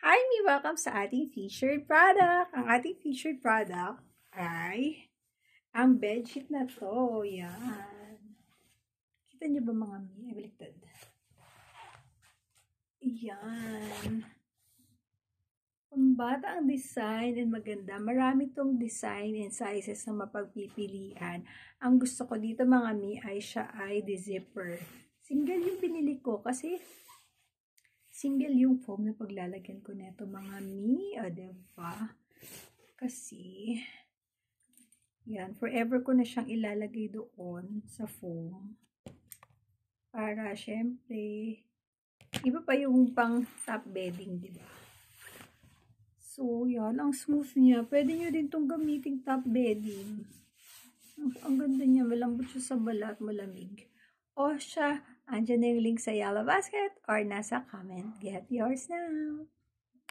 Hi, Mi! Welcome sa ating featured product. Ang ating featured product ay ang bedsheet na to. Yan. Kita niyo ba mga Mi? Ay, baliktad. Yan. Pambata ang design and maganda. Marami tong design and sizes na mapagpipilian. Ang gusto ko dito mga Mi ay siya ay zipper. Single yung binili ko kasi single yung foam na paglalagyan ko neto mga Mi. O, diba? Kasi, yan, forever ko na siyang ilalagay doon sa foam. Para, syempre, iba pa yung pang top bedding, diba? So, yan, ang smooth niya. Pwede nyo din itong gamitin top bedding. Ang ganda niya, malambot siya sa balat, malamig. O siya, andyan na yung link sa Yellow Basket or nasa comment. Get yours now!